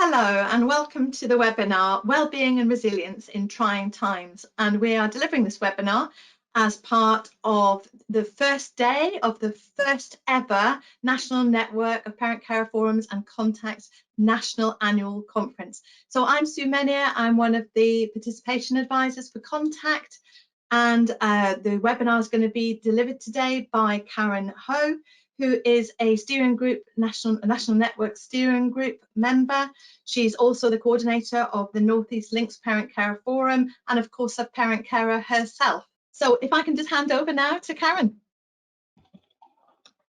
Hello and welcome to the webinar, Wellbeing and Resilience in Trying Times. And we are delivering this webinar as part of the first day of the first ever National Network of Parent Carer Forums and Contacts National Annual Conference. So I'm Sue Menier, I'm one of the participation advisors for Contact, and the webinar is going to be delivered today by Karen Hoe, who is a steering group, national network steering group member. She's also the coordinator of the North East Links Parent Carer Forum, and of course a parent carer herself. So if I can just hand over now to Karen.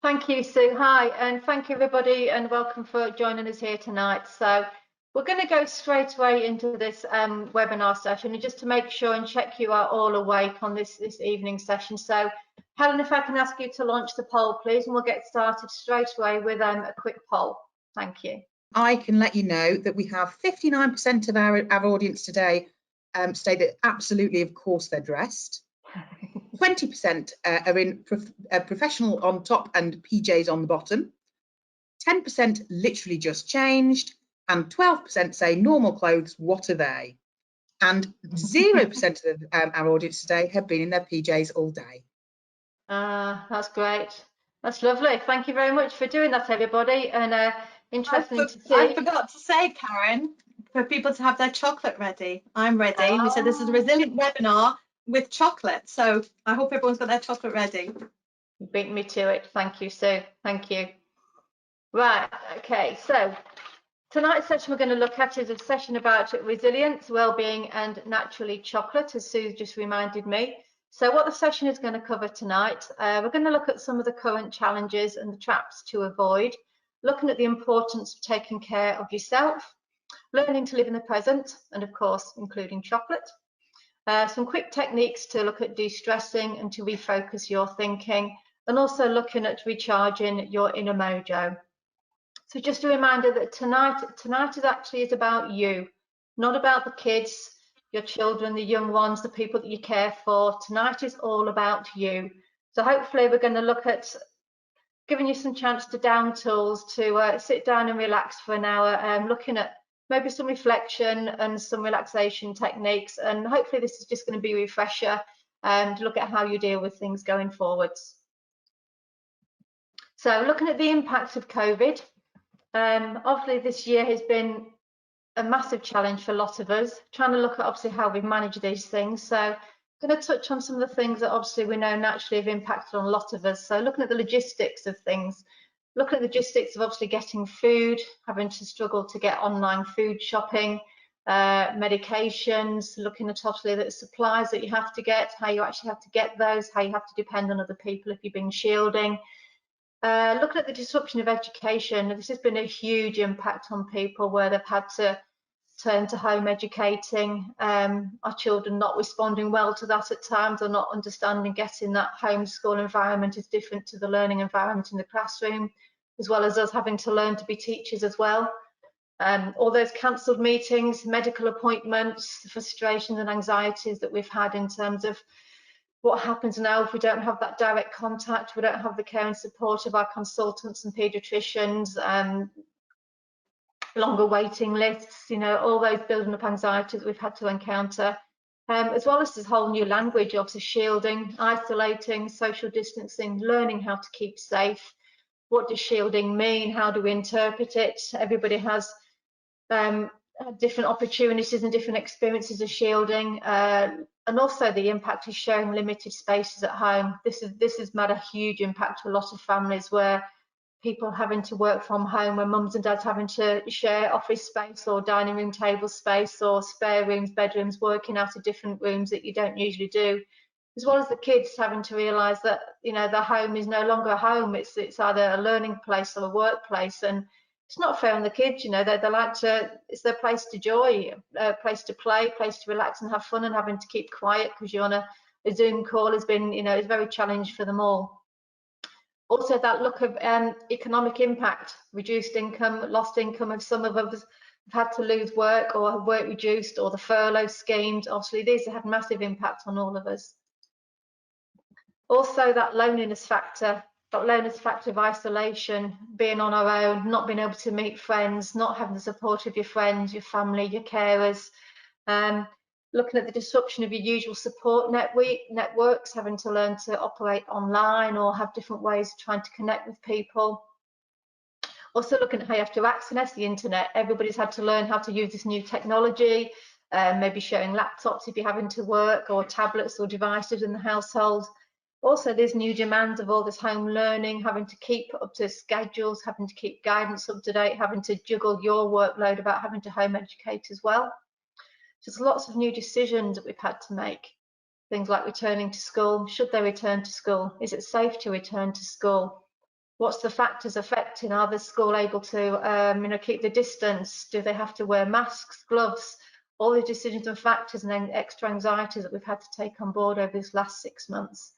Thank you, Sue. Hi, and thank you everybody, and welcome for joining us here tonight. So we're going to go straight away into this webinar session, and just to make sure and check you are all awake on this evening session. So Helen, if I can ask you to launch the poll, please, and we'll get started straight away with a quick poll. Thank you. I can let you know that we have 59% of our audience today say that absolutely, of course, they're dressed. 20% are in professional on top and PJs on the bottom. 10% literally just changed, and 12% say normal clothes, what are they? And 0% of our audience today have been in their PJs all day. That's great. That's lovely. Thank you very much for doing that, everybody. And interesting to see. I forgot to say, Karen, for people to have their chocolate ready. I'm ready. We said this is a resilient webinar with chocolate, so I hope everyone's got their chocolate ready. You beat me to it. Thank you, Sue. Thank you. Right. Okay. So tonight's session we're going to look at is a session about resilience, well-being, and naturally chocolate, as Sue just reminded me. So what the session is going to cover tonight, we're going to look at some of the current challenges and the traps to avoid, looking at the importance of taking care of yourself, learning to live in the present, and of course, including chocolate. Some quick techniques to look at de-stressing and to refocus your thinking, and also looking at recharging your inner mojo. So just a reminder that tonight is about you, not about the kids, your children, the young ones, the people that you care for. Tonight is all about you. So hopefully we're going to look at giving you some chance to down tools to sit down and relax for an hour, looking at maybe some reflection and some relaxation techniques. And hopefully this is just going to be a refresher to look at how you deal with things going forwards. So looking at the impact of COVID, obviously this year has been a massive challenge for a lot of us, trying to look at obviously how we manage these things. So I'm going to touch on some of the things that obviously we know naturally have impacted on a lot of us. So looking at the logistics of things, looking at the logistics of obviously getting food, having to struggle to get online food shopping, medications, looking at obviously the supplies that you have to get, how you actually have to get those, how you have to depend on other people if you've been shielding. Looking at the disruption of education, this has been a huge impact on people where they've had to turn to home educating, our children not responding well to that at times, or not understanding getting that homeschool environment is different to the learning environment in the classroom, as well as us having to learn to be teachers as well. All those cancelled meetings, medical appointments, the frustrations and anxieties that we've had in terms of what happens now if we don't have that direct contact, we don't have the care and support of our consultants and paediatricians, longer waiting lists, you know, all those building up anxieties that we've had to encounter, as well as this whole new language of shielding, isolating, social distancing, learning how to keep safe. What does shielding mean? How do we interpret it? Everybody has different opportunities and different experiences of shielding, and also the impact of sharing limited spaces at home. This has made a huge impact to a lot of families where people having to work from home, where mums and dads having to share office space or dining room table space or spare rooms, bedrooms, working out of different rooms that you don't usually do, as well as the kids having to realise that, you know, their home is no longer a home. It's either a learning place or a workplace, and it's not fair on the kids. You know, they like to, it's their place to joy, a place to play, place to relax and have fun, and having to keep quiet because you're on a Zoom call has been, you know, it's very challenging for them all. Also, that look of economic impact, reduced income, lost income, and some of us have had to lose work or have work reduced, or the furlough schemes. Obviously, these have had massive impact on all of us. Also, that loneliness factor, That loneliness factor of isolation, being on our own, not being able to meet friends, not having the support of your friends, your family, your carers. Looking at the disruption of your usual support networks, having to learn to operate online or have different ways of trying to connect with people. Also looking at how you have to access the internet. Everybody's had to learn how to use this new technology, maybe sharing laptops if you're having to work, or tablets or devices in the household. Also, there's new demands of all this home learning, having to keep up to schedules, having to keep guidance up to date, having to juggle your workload about having to home educate as well. Just lots of new decisions that we've had to make. Things like returning to school. Should they return to school? Is it safe to return to school? What's the factors affecting? Are the school able to keep the distance? Do they have to wear masks, gloves? All the decisions and factors, and then extra anxieties that we've had to take on board over this last 6 months.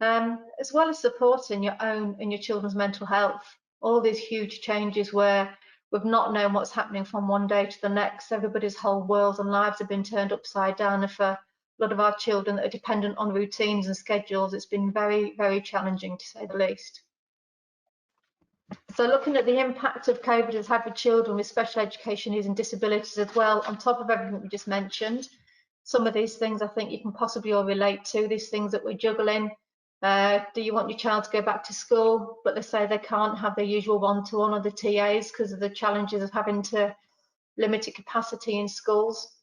As well as supporting your own and your children's mental health. All these huge changes where we've not known what's happening from one day to the next. Everybody's whole worlds and lives have been turned upside down, and for a lot of our children that are dependent on routines and schedules, it's been very, very challenging, to say the least. So looking at the impact of COVID has had with children with special education needs and disabilities as well, on top of everything we just mentioned. Some of these things I think you can possibly all relate to, these things that we're juggling. Do you want your child to go back to school, but they say they can't have their usual one-to-one or the TAs because of the challenges of having to limited capacity in schools?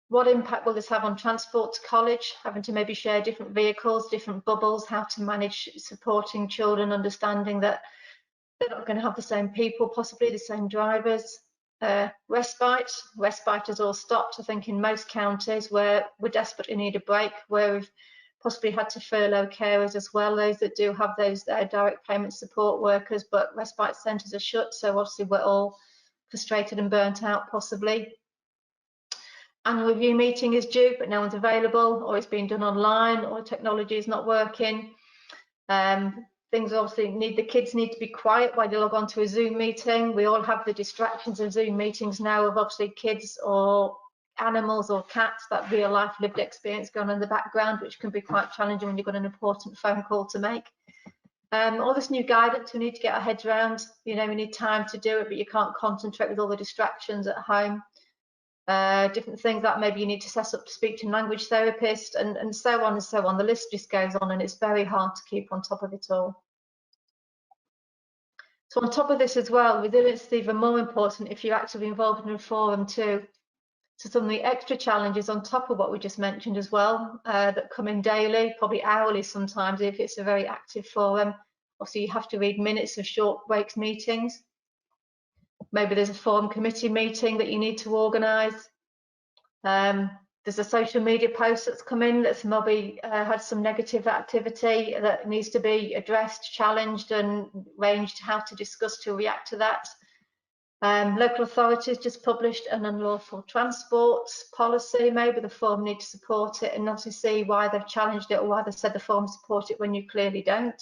What impact will this have on transport to college, having to maybe share different vehicles, different bubbles, how to manage supporting children, understanding that they're not going to have the same people, possibly the same drivers. Respite has all stopped, I think, in most counties where we desperately need a break, where we've possibly had to furlough carers as well, those that do have those direct payment support workers, but respite centres are shut, so obviously we're all frustrated and burnt out possibly. Annual review meeting is due, but no one's available, or it's being done online, or technology is not working. Things obviously the kids need to be quiet while they log on to a Zoom meeting. We all have the distractions of Zoom meetings now of obviously kids or animals or cats, that real life lived experience going on in the background, which can be quite challenging when you've got an important phone call to make. All this new guidance we need to get our heads around. We need time to do it, but you can't concentrate with all the distractions at home. Different things that maybe you need to set up speech and language therapist, and so on and so on. The list just goes on, and it's very hard to keep on top of it all. So on top of this as well, resilience is even more important if you're actively involved in a forum too. So some of the extra challenges on top of what we just mentioned as well, that come in daily, probably hourly sometimes if it's a very active forum. Obviously you have to read minutes of short breaks meetings. Maybe there's a forum committee meeting that you need to organise. There's a social media post that's come in that's maybe had some negative activity that needs to be addressed, challenged and arranged how to discuss to react to that. Local authorities just published an unlawful transport policy. Maybe the forum need to support it and obviously see why they've challenged it or why they've said the forum support it when you clearly don't.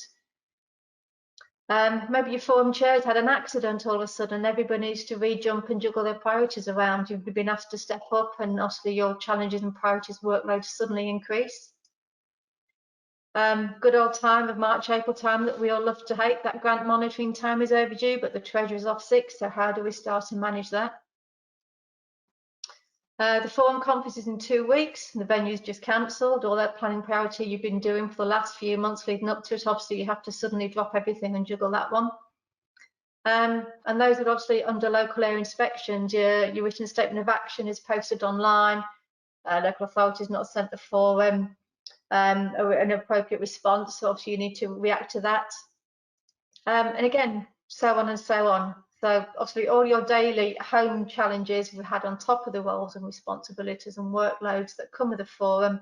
Maybe your forum chair has had an accident all of a sudden. Everybody needs to re-jump and juggle their priorities around. You've been asked to step up and obviously your challenges and priorities workload suddenly increase. Good old time of March, April time that we all love to hate. That grant monitoring time is overdue, but the Treasurer's off sick, so how do we start and manage that? The forum conference is in 2 weeks. The venue's just cancelled. All that planning priority you've been doing for the last few months leading up to it, obviously you have to suddenly drop everything and juggle that one. And those are obviously under local area inspections. Your written statement of action is posted online. Local authorities not sent the forum an appropriate response, so obviously you need to react to that. And again, so on and so on. So obviously all your daily home challenges we had on top of the roles and responsibilities and workloads that come with the forum.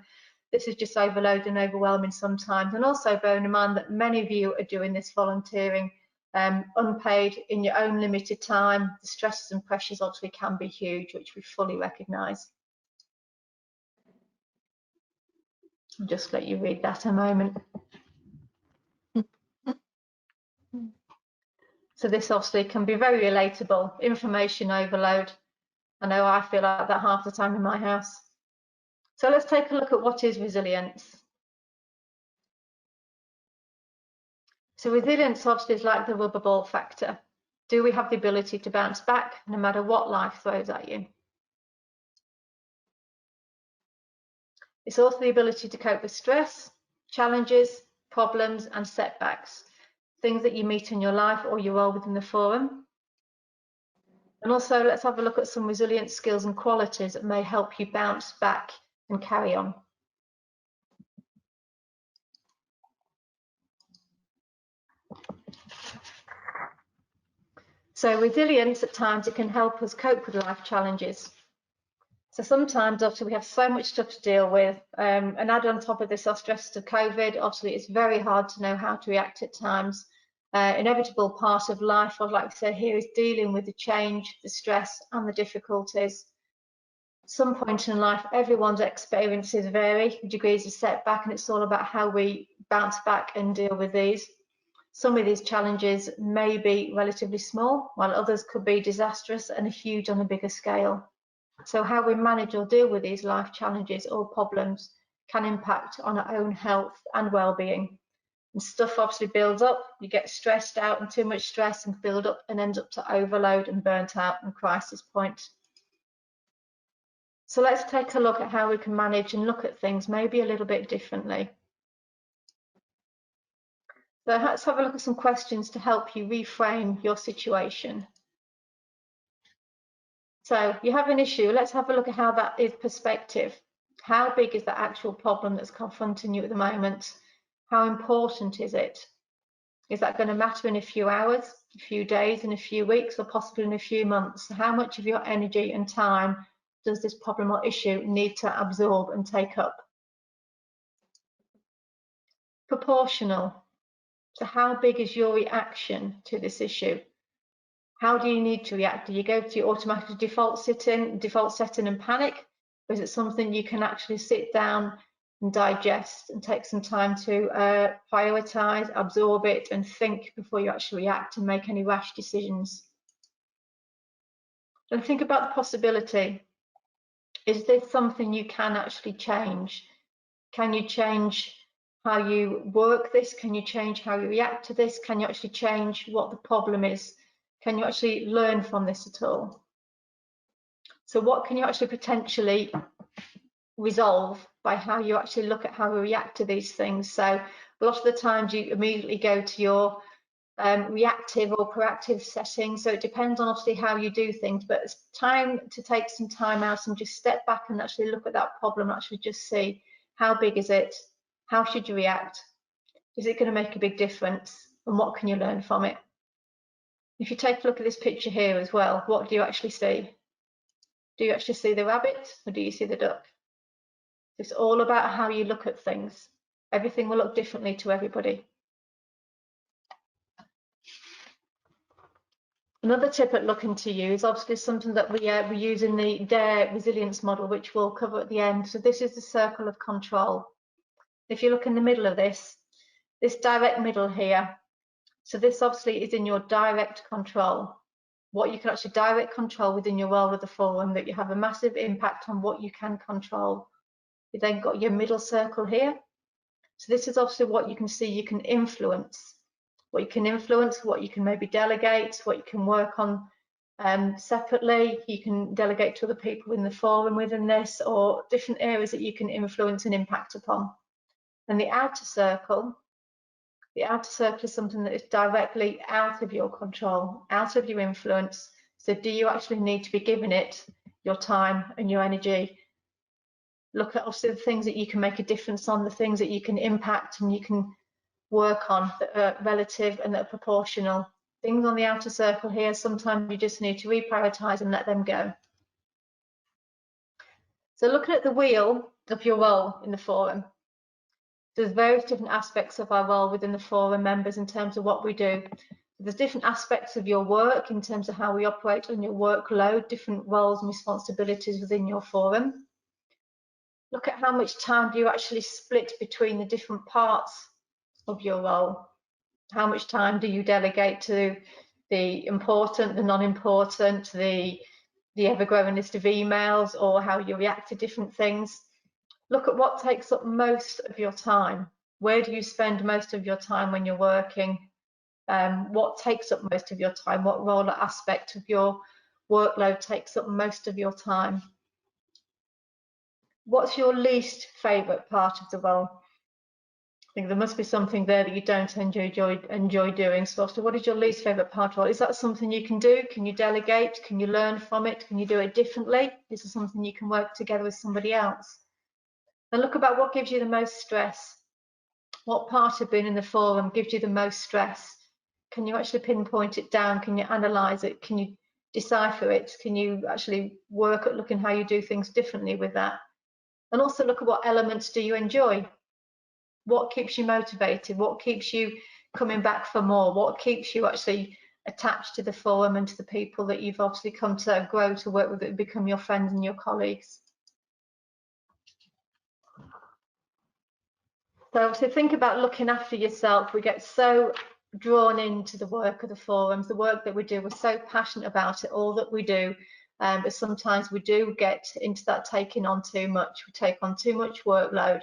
This is just overloading and overwhelming sometimes. And also bearing in mind that many of you are doing this volunteering unpaid in your own limited time. The stresses and pressures obviously can be huge, which we fully recognise. I'll just let you read that a moment. So this obviously can be very relatable, information overload. I know I feel like that half the time in my house. So let's take a look at what is resilience. So resilience obviously is like the rubber ball factor. Do we have the ability to bounce back no matter what life throws at you? It's also the ability to cope with stress, challenges, problems and setbacks, things that you meet in your life or your role within the forum. And also let's have a look at some resilience skills and qualities that may help you bounce back and carry on. So resilience, at times, it can help us cope with life challenges. So sometimes, obviously, we have so much stuff to deal with, and add on top of this our stresses of COVID. Obviously, it's very hard to know how to react at times. Inevitable part of life, I'd like to say here, is dealing with the change, the stress, and the difficulties. At some point in life, everyone's experiences vary, degrees of setback, and it's all about how we bounce back and deal with these. Some of these challenges may be relatively small, while others could be disastrous and huge on a bigger scale. So how we manage or deal with these life challenges or problems can impact on our own health and well-being. And stuff obviously builds up, you get stressed out, and too much stress and build up and ends up to overload and burnt out and crisis point. So let's take a look at how we can manage and look at things maybe a little bit differently. So let's have a look at some questions to help you reframe your situation. So you have an issue, let's have a look at how that is perspective. How big is the actual problem that's confronting you at the moment? How important is it? Is that going to matter in a few hours, a few days, in a few weeks, or possibly in a few months? How much of your energy and time does this problem or issue need to absorb and take up? Proportional. So how big is your reaction to this issue? How do you need to react? Do you go to your automatic default setting and panic? Or is it something you can actually sit down and digest and take some time to prioritize, absorb it and think before you actually react and make any rash decisions? And think about the possibility. Is this something you can actually change? Can you change how you work this? Can you change how you react to this? Can you actually change what the problem is? Can you actually learn from this at all? So what can you actually potentially resolve by how you actually look at how we react to these things? So a lot of the times you immediately go to your reactive or proactive setting. So it depends on obviously how you do things, but it's time to take some time out and just step back and actually look at that problem, actually just see how big is it? How should you react? Is it going to make a big difference? And what can you learn from it? If you take a look at this picture here as well, what do you actually see? Do you actually see the rabbit or do you see the duck? It's all about how you look at things. Everything will look differently to everybody. Another tip at looking to you is obviously something that we use in the DARE resilience model, which we'll cover at the end. So this is the circle of control. If you look in the middle of this direct middle here, so this obviously is in your direct control, what you can actually direct control within your role of the forum, that you have a massive impact on what you can control. You then got your middle circle here. So this is obviously what you can see you can influence. What you can influence, what you can maybe delegate, what you can work on separately. You can delegate to other people in the forum within this, or different areas that you can influence and impact upon. And the outer circle is something that is directly out of your control, out of your influence. So do you actually need to be giving it your time and your energy? Look at also the things that you can make a difference on, the things that you can impact and you can work on that are relative and that are proportional. Things on the outer circle here, sometimes you just need to reprioritize and let them go. So looking at the wheel of your role in the forum, there's various different aspects of our role within the forum members in terms of what we do. There's different aspects of your work in terms of how we operate on your workload, different roles and responsibilities within your forum. Look at how much time do you actually split between the different parts of your role. How much time do you delegate to the important, the non-important, the ever-growing list of emails, or how you react to different things? Look at what takes up most of your time. Where do you spend most of your time when you're working? What takes up most of your time? What role or aspect of your workload takes up most of your time? What's your least favourite part of the role? I think there must be something there that you don't enjoy doing. So what is your least favourite part of it? Is that something you can do? Can you delegate? Can you learn from it? Can you do it differently? Is it something you can work together with somebody else? And look about what gives you the most stress. What part of being in the forum gives you the most stress? Can you actually pinpoint it down? Can you analyse it? Can you decipher it? Can you actually work at looking how you do things differently with that? And also look at what elements do you enjoy? What keeps you motivated? What keeps you coming back for more? What keeps you actually attached to the forum and to the people that you've obviously come to grow to work with, that become your friends and your colleagues? So think about looking after yourself. We get so drawn into the work of the forums, the work that we do. We're so passionate about it, all that we do. But sometimes we do get into that taking on too much. We take on too much workload.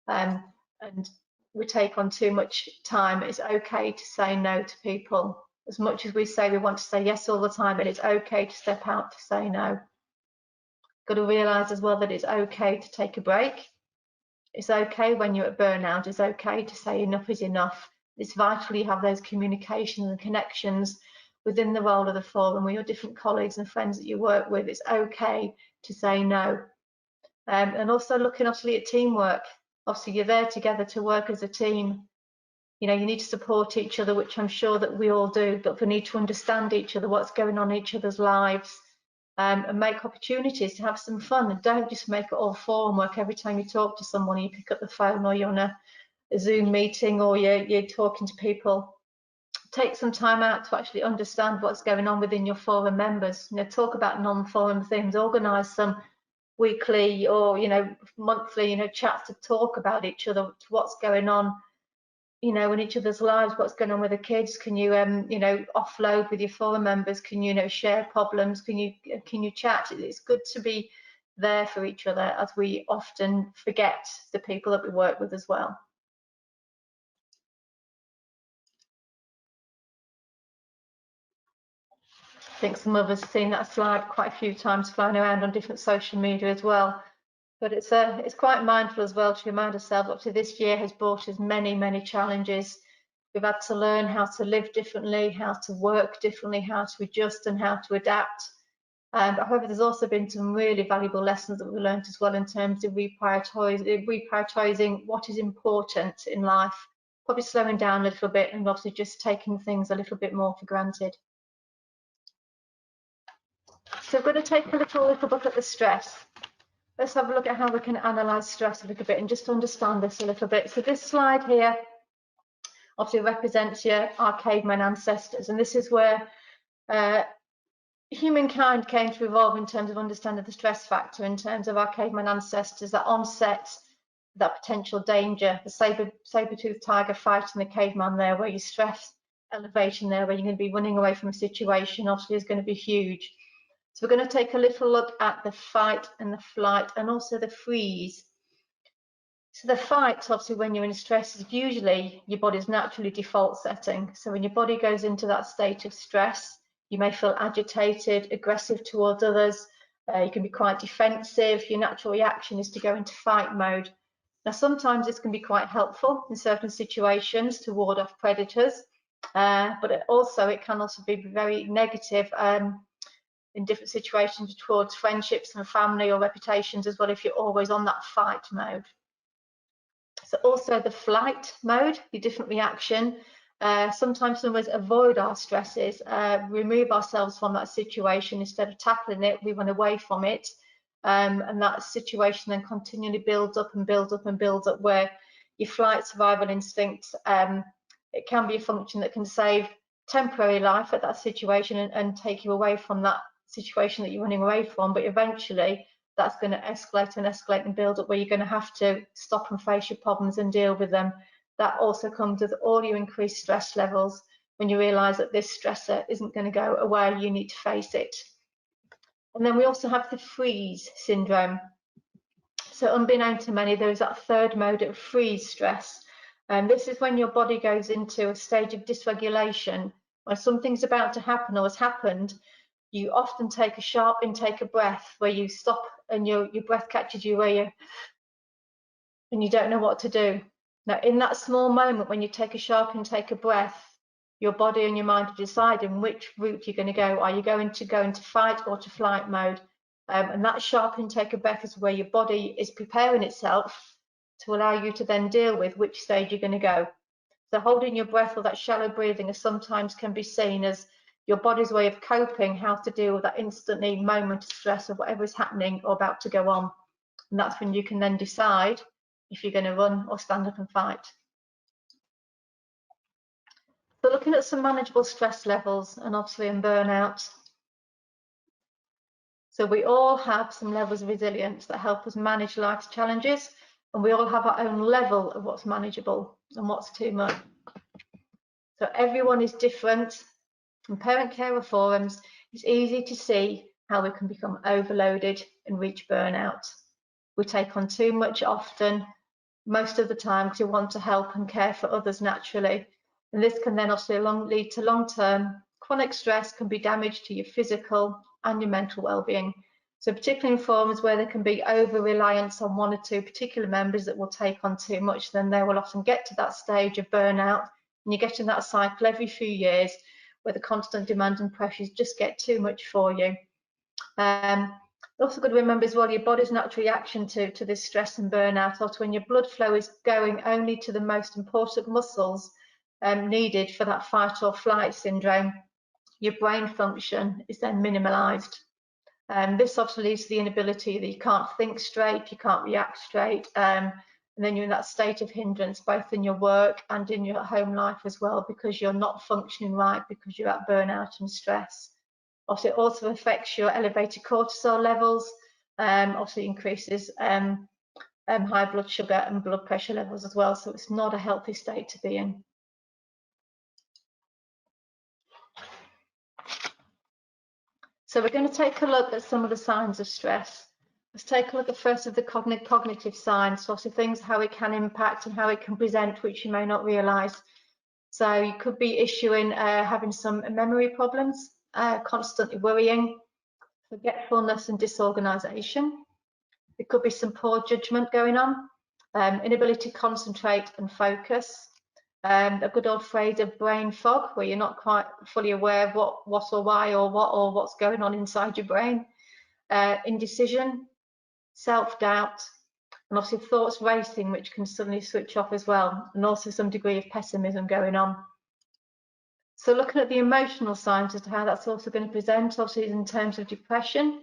And we take on too much time. It's okay to say no to people. As much as we say we want to say yes all the time, but it's okay to step out to say no. Got to realise as well that it's okay to take a break. It's okay when you're at burnout. It's okay to say enough is enough. It's vital you have those communications and connections within the role of the forum with your different colleagues and friends that you work with. It's okay to say no. And also looking obviously at teamwork. Obviously you're there together to work as a team. You know, you need to support each other, which I'm sure that we all do, but we need to understand each other, what's going on in each other's lives, and make opportunities to have some fun. And don't just make it all forum work every time you talk to someone, you pick up the phone, or you're on a Zoom meeting, or you're talking to people. Take some time out to actually understand what's going on within your forum members. You know, talk about non-forum things, organise some weekly or monthly chats to talk about each other, what's going on in each other's lives, what's going on with the kids. Can you offload with your forum members? Can you share problems? Can you chat? It's good to be there for each other, as we often forget the people that we work with as well. I think some of us have seen that slide quite a few times flying around on different social media as well. But it's quite mindful as well to remind ourselves, up to this year has brought us many challenges. We've had to learn how to live differently, how to work differently, how to adjust and how to adapt. But however, there's also been some really valuable lessons that we learned as well in terms of reprioritising what is important in life, probably slowing down a little bit and obviously just taking things a little bit more for granted. So we're going to take a little look at the stress. Let's have a look at how we can analyse stress a little bit and just understand this a little bit. So this slide here obviously represents our caveman ancestors, and this is where humankind came to evolve in terms of understanding the stress factor, in terms of our caveman ancestors, that onset, that potential danger, the saber-toothed tiger fighting the caveman there, where your stress elevation there, where you're going to be running away from a situation, obviously is going to be huge. So we're going to take a little look at the fight and the flight and also the freeze. So the fight, obviously, when you're in stress, is usually your body's naturally default setting. So when your body goes into that state of stress, you may feel agitated, aggressive towards others. You can be quite defensive. Your natural reaction is to go into fight mode. Now, sometimes this can be quite helpful in certain situations to ward off predators, but it can also be very negative in different situations towards friendships and family or reputations as well, if you're always on that fight mode. So also the flight mode, your different reaction. Sometimes some of us avoid our stresses, remove ourselves from that situation. Instead of tackling it, we run away from it. And that situation then continually builds up and builds up and builds up, where your flight survival instinct, it can be a function that can save temporary life at that situation and take you away from that situation that you're running away from, but eventually that's going to escalate and build up, where you're going to have to stop and face your problems and deal with them. That also comes with all your increased stress levels. When you realise that this stressor isn't going to go away, you need to face it. And then we also have the freeze syndrome. So unbeknown to many, there is that third mode of freeze stress. And this is when your body goes into a stage of dysregulation. When something's about to happen or has happened, you often take a sharp intake of breath where you stop and your breath catches you and you don't know what to do. Now, in that small moment when you take a sharp intake of breath, your body and your mind are deciding which route you're going to go. Are you going to go into fight or to flight mode? And that sharp intake of breath is where your body is preparing itself to allow you to then deal with which stage you're going to go. So holding your breath or that shallow breathing sometimes can be seen as your body's way of coping, how to deal with that instantly moment of stress of whatever is happening or about to go on. And that's when you can then decide if you're going to run or stand up and fight. So looking at some manageable stress levels and obviously in burnout. So we all have some levels of resilience that help us manage life's challenges, and we all have our own level of what's manageable and what's too much. So everyone is different. From parent carer forums, it's easy to see how we can become overloaded and reach burnout. We take on too much often, most of the time, because we want to help and care for others naturally. And this can then also lead to long-term chronic stress, can be damage to your physical and your mental well-being. So particularly in forums where there can be over-reliance on one or two particular members that will take on too much, then they will often get to that stage of burnout, and you get in that cycle every few years where the constant demand and pressures just get too much for you. Also got to remember as well, your body's natural reaction to this stress and burnout, also when your blood flow is going only to the most important muscles needed for that fight or flight syndrome, your brain function is then minimalised. This obviously leads to the inability that you can't think straight, you can't react straight, and then you're in that state of hindrance both in your work and in your home life as well, because you're not functioning right because you're at burnout and stress. Obviously, it also affects your elevated cortisol levels, obviously increases high blood sugar and blood pressure levels as well, so it's not a healthy state to be in. So we're going to take a look at some of the signs of stress. Let's take a look at first of the cognitive signs, so obviously things how it can impact and how it can present, which you may not realise. So you could be issuing having some memory problems, constantly worrying, forgetfulness and disorganisation. There could be some poor judgment going on, inability to concentrate and focus. A good old phrase of brain fog, where you're not quite fully aware of what or why or what's going on inside your brain. Indecision, self-doubt, and obviously thoughts racing, which can suddenly switch off as well, and also some degree of pessimism going on. So looking at the emotional signs as to how that's also going to present, obviously in terms of depression,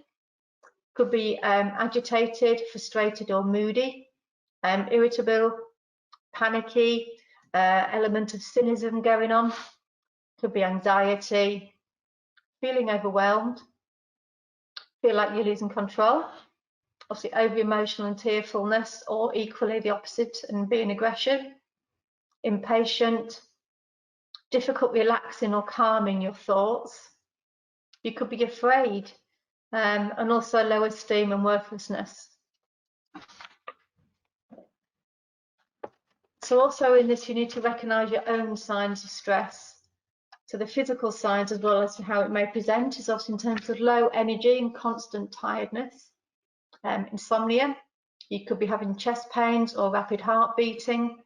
could be agitated, frustrated or moody, irritable, panicky, element of cynicism going on, could be anxiety, feeling overwhelmed, feel like you're losing control, obviously over emotional and tearfulness, or equally the opposite and being aggression, impatient, difficult relaxing or calming your thoughts. You could be afraid, and also low esteem and worthlessness. So also in this, you need to recognise your own signs of stress. So the physical signs, as well as how it may present, is obviously in terms of low energy and constant tiredness, insomnia. You could be having chest pains or rapid heart beating,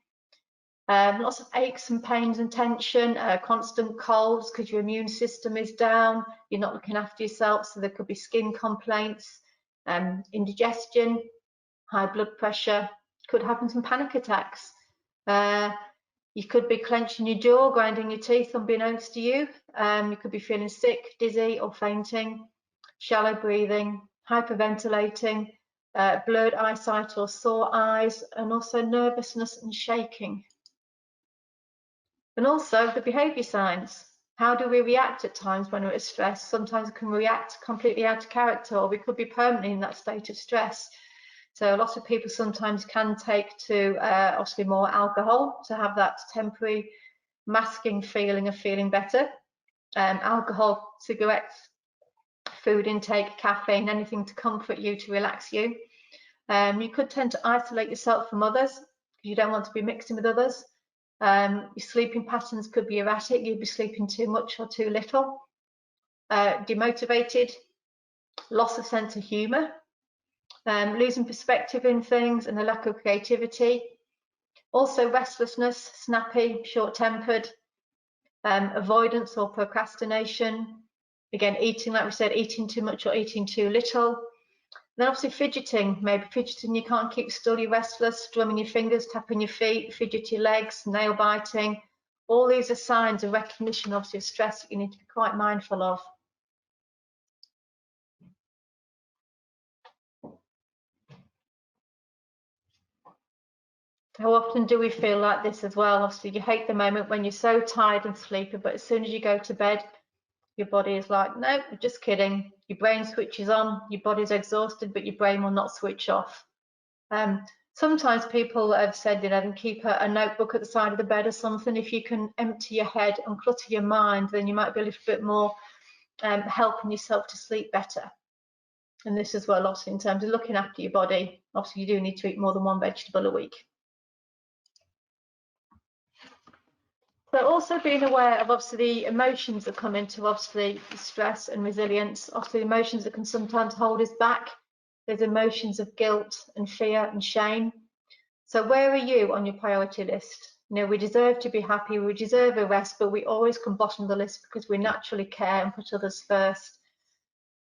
lots of aches and pains and tension, constant colds because your immune system is down, you're not looking after yourself, so there could be skin complaints, indigestion, high blood pressure, could happen some panic attacks. You could be clenching your jaw, grinding your teeth unbeknownst to you. You could be feeling sick, dizzy or fainting, shallow breathing, hyperventilating, blurred eyesight or sore eyes, and also nervousness and shaking. And also the behaviour signs. How do we react at times when we're stressed? Sometimes we can react completely out of character, or we could be permanently in that state of stress. So a lot of people sometimes can take to obviously more alcohol to have that temporary masking feeling of feeling better. Alcohol, cigarettes, food intake, caffeine, anything to comfort you, to relax you. You could tend to isolate yourself from others because you don't want to be mixing with others. Your sleeping patterns could be erratic. You'd be sleeping too much or too little. Demotivated, loss of sense of humour, losing perspective in things, and a lack of creativity. Also restlessness, snappy, short-tempered, avoidance or procrastination. Again, eating, like we said, eating too much or eating too little. Then obviously fidgeting, maybe fidgeting, you can't keep still, you're restless, drumming your fingers, tapping your feet, fidgety legs, nail biting. All these are signs of recognition, obviously, of stress that you need to be quite mindful of. How often do we feel like this as well? Obviously, you hate the moment when you're so tired and sleepy, but as soon as you go to bed, your body is like, no, just kidding. Your brain switches on, your body's exhausted, but your brain will not switch off. Sometimes people have said, you know, and keep a notebook at the side of the bed or something. If you can empty your head and clutter your mind, then you might be a little bit more helping yourself to sleep better. And this as well, obviously, in terms of looking after your body, obviously you do need to eat more than one vegetable a week. So also being aware of obviously the emotions that come into obviously stress and resilience, obviously emotions that can sometimes hold us back. There's emotions of guilt and fear and shame. So where are you on your priority list? You know, we deserve to be happy, we deserve a rest, but we always come bottom of the list because we naturally care and put others first.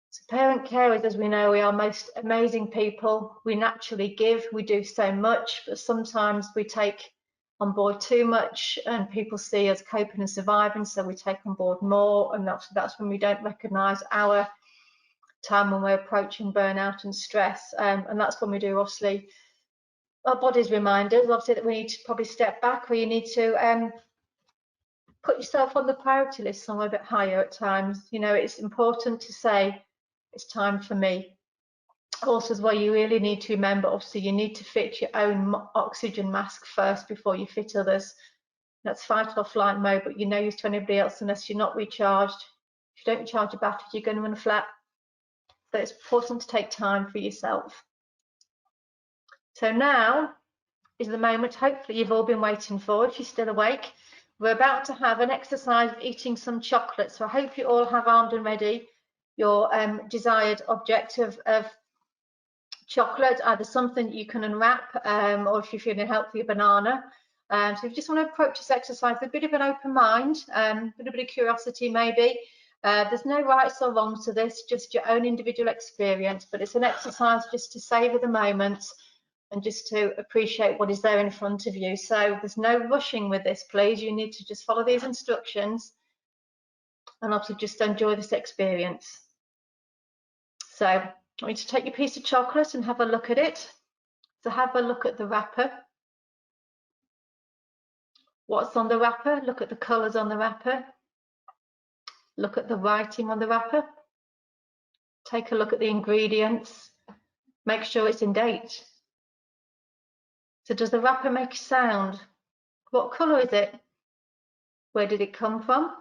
So parent carers, as we know, we are most amazing people. We naturally give, we do so much, but sometimes we take on board too much and people see us coping and surviving, so we take on board more, and that's when we don't recognise our time when we're approaching burnout and stress, and that's when we do obviously our bodies remind us obviously that we need to probably step back, or you need to put yourself on the priority list somewhere a bit higher at times. You know, it's important to say it's time for me. Also as well, you really need to remember, obviously you need to fit your own oxygen mask first before you fit others. That's fight or flight mode, but you know use to anybody else unless you're not recharged. If you don't recharge your batteries, you're going to run flat. So it's important to take time for yourself. So now is the moment, hopefully you've all been waiting for, if you're still awake. We're about to have an exercise of eating some chocolate. So I hope you all have armed and ready your desired object of chocolate, either something you can unwrap, or if you're feeling healthy, a banana. So if you just want to approach this exercise with a bit of an open mind, a little bit of curiosity maybe. There's no rights or wrongs to this, just your own individual experience, but it's an exercise just to savour the moment and just to appreciate what is there in front of you. So there's no rushing with this, please. You need to just follow these instructions and obviously just enjoy this experience. So I want you to take your piece of chocolate and have a look at it. So have a look at the wrapper. What's on the wrapper? Look at the colours on the wrapper. Look at the writing on the wrapper. Take a look at the ingredients. Make sure it's in date. So does the wrapper make a sound? What colour is it? Where did it come from?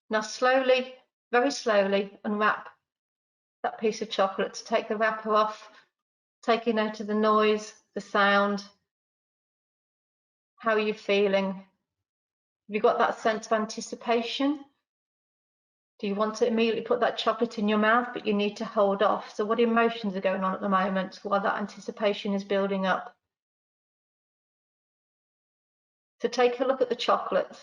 Now slowly, very slowly, unwrap that piece of chocolate to take the wrapper off, taking note of the noise, the sound. How are you feeling? Have you got that sense of anticipation? Do you want to immediately put that chocolate in your mouth, but you need to hold off? So what emotions are going on at the moment while that anticipation is building up? So take a look at the chocolate.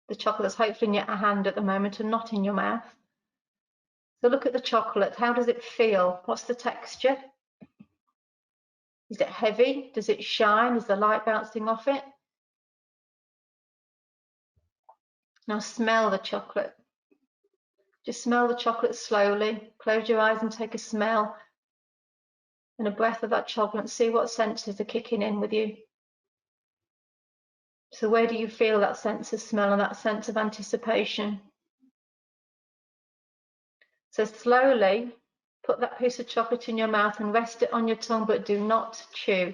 The chocolate's hopefully in your hand at the moment and not in your mouth. So look at the chocolate. How does it feel? What's the texture? Is it heavy? Does it shine? Is the light bouncing off it? Now smell the chocolate. Just smell the chocolate slowly. Close your eyes and take a smell and a breath of that chocolate. See what senses are kicking in with you. So where do you feel that sense of smell and that sense of anticipation? So slowly put that piece of chocolate in your mouth and rest it on your tongue, but do not chew.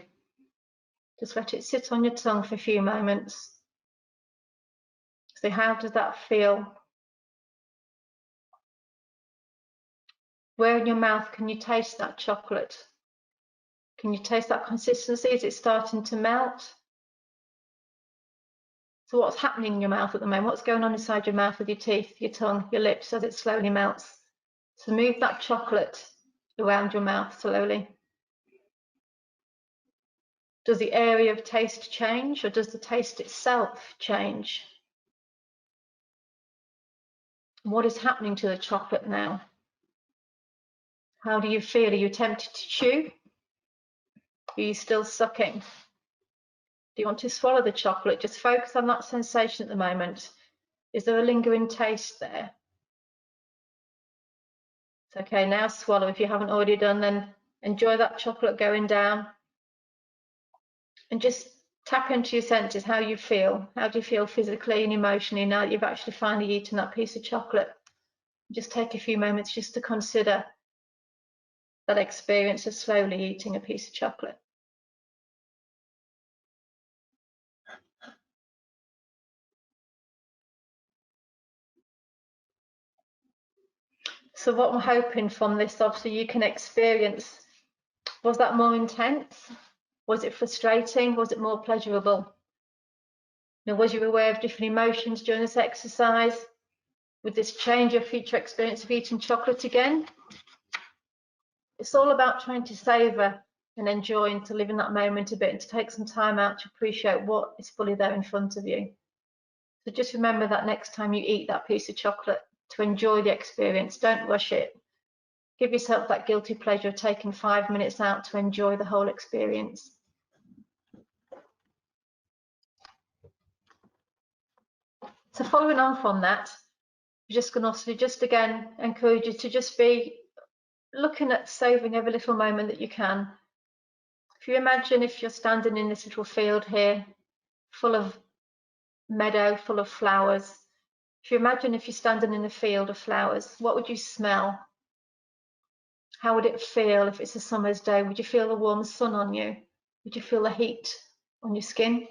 Just let it sit on your tongue for a few moments. So how does that feel? Where in your mouth can you taste that chocolate? Can you taste that consistency? Is it starting to melt? So what's happening in your mouth at the moment? What's going on inside your mouth with your teeth, your tongue, your lips as it slowly melts? So move that chocolate around your mouth slowly. Does the area of taste change, or does the taste itself change? What is happening to the chocolate now? How do you feel? Are you tempted to chew? Are you still sucking? Do you want to swallow the chocolate? Just focus on that sensation at the moment. Is there a lingering taste there? It's okay, now swallow. If you haven't already done, then enjoy that chocolate going down. And just tap into your senses, how you feel. How do you feel physically and emotionally now that you've actually finally eaten that piece of chocolate? Just take a few moments just to consider that experience of slowly eating a piece of chocolate. So what I'm hoping from this, obviously you can experience, was that more intense? Was it frustrating? Was it more pleasurable? Now, was you aware of different emotions during this exercise? Would this change your future experience of eating chocolate again? It's all about trying to savour and enjoy and to live in that moment a bit and to take some time out to appreciate what is fully there in front of you. So just remember that next time you eat that piece of chocolate, to enjoy the experience. Don't rush it. Give yourself that guilty pleasure of taking 5 minutes out to enjoy the whole experience. So following on from that, I'm just going to just again encourage you to just be looking at savouring every little moment that you can. If you imagine if you're standing in this little field here, full of meadow, full of flowers. If you imagine if you're standing in a field of flowers, what would you smell? How would it feel if it's a summer's day? Would you feel the warm sun on you? Would you feel the heat on your skin?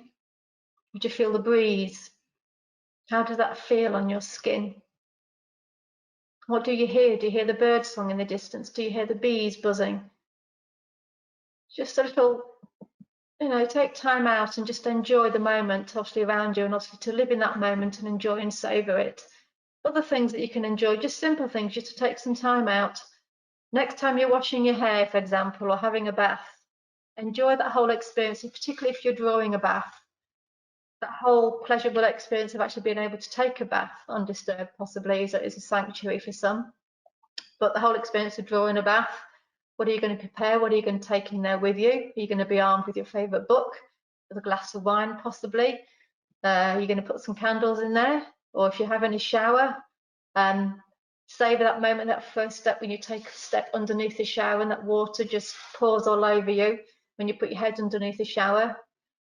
Would you feel the breeze? How does that feel on your skin? What do you hear? Do you hear the bird song in the distance? Do you hear the bees buzzing? Just a little, take time out and just enjoy the moment, obviously around you, and obviously to live in that moment and enjoy and savour it. Other things that you can enjoy, just simple things, just to take some time out. Next time you're washing your hair, for example, or having a bath, enjoy that whole experience, and particularly if you're drawing a bath, that whole pleasurable experience of actually being able to take a bath undisturbed possibly is a sanctuary for some. But the whole experience of drawing a bath, what are you going to prepare? What are you going to take in there with you? Are you going to be armed with your favourite book, with a glass of wine possibly? Are you going to put some candles in there? Or if you're having a shower, savour that moment, that first step when you take a step underneath the shower and that water just pours all over you when you put your head underneath the shower.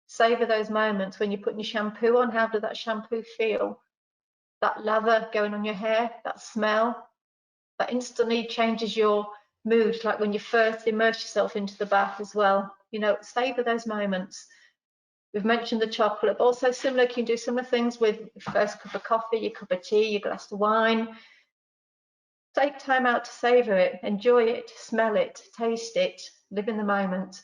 Savour those moments when you're putting your shampoo on. How does that shampoo feel? That lather going on your hair, that smell, that instantly changes your mood, like when you first immerse yourself into the bath as well. Savour those moments. We've mentioned the chocolate, but also similar, you can do similar things with your first cup of coffee, your cup of tea, your glass of wine. Take time out to savour it, enjoy it, smell it, taste it, live in the moment.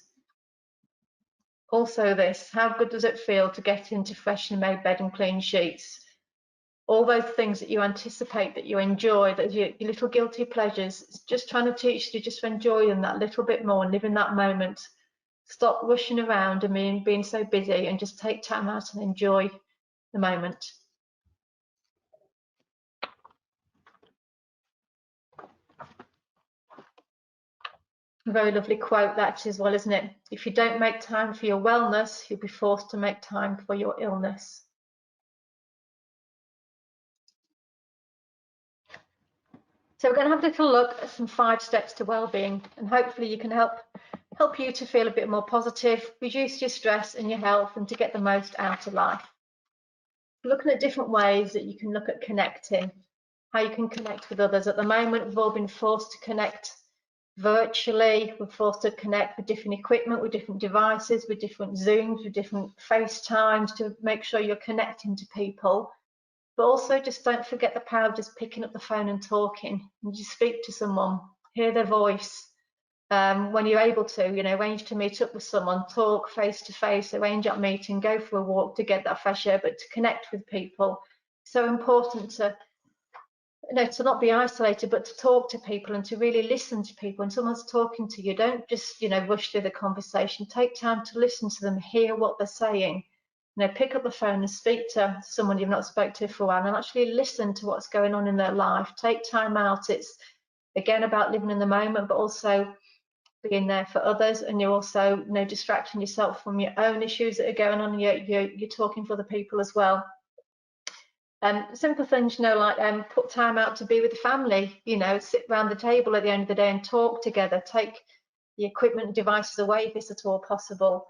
Also this, how good does it feel to get into freshly made bed and clean sheets? All those things that you anticipate, that you enjoy, that your little guilty pleasures, it's just trying to teach you just to enjoy them that little bit more and live in that moment. Stop rushing around and being so busy and just take time out and enjoy the moment. A very lovely quote that as well, isn't it? If you don't make time for your wellness, you'll be forced to make time for your illness. So we're going to have a little look at some 5 steps to wellbeing, and hopefully you can help you to feel a bit more positive, reduce your stress and your health, and to get the most out of life. Looking at different ways that you can look at connecting, how you can connect with others. At the moment, we've all been forced to connect virtually. We're forced to connect with different equipment, with different devices, with different Zooms, with different FaceTimes to make sure you're connecting to people. But also just don't forget the power of just picking up the phone and talking, and just speak to someone, hear their voice, when you're able to, you know, arrange to meet up with someone, talk face to face, arrange that meeting, go for a walk to get that fresh air, but to connect with people. So important to, you know, to not be isolated, but to talk to people and to really listen to people. When someone's talking to you, don't just, you know, rush through the conversation. Take time to listen to them, hear what they're saying. You know, pick up the phone and speak to someone you've not spoken to for a while, and actually listen to what's going on in their life. Take time out. It's again about living in the moment, but also being there for others, and you're also, you know, distracting yourself from your own issues that are going on, and you're talking for other people as well. Simple things, you know, like put time out to be with the family, you know, sit around the table at the end of the day and talk together. Take the equipment and devices away if it's at all possible.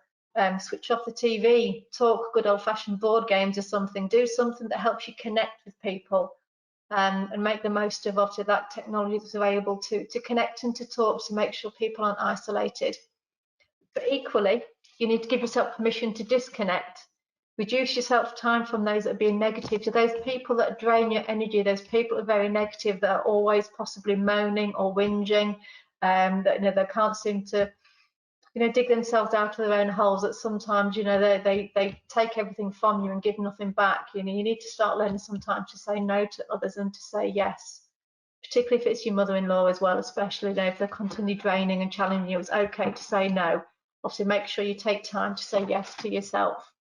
Switch off the TV, talk good old-fashioned board games or something. Do something that helps you connect with people, and make the most of obviously that technology that's available to connect and to talk, to make sure people aren't isolated. But equally, you need to give yourself permission to disconnect. Reduce yourself time from those that are being negative, to those people that drain your energy, those people that are very negative, that are always possibly moaning or whinging, that, you know, they can't seem to, you know, dig themselves out of their own holes, that sometimes, you know, they take everything from you and give nothing back. You know, you need to start learning sometimes to say no to others and to say yes, particularly if it's your mother-in-law as well, especially, you know, if they're continually draining and challenging you. It's okay to say no. Obviously, make sure you take time to say yes to yourself.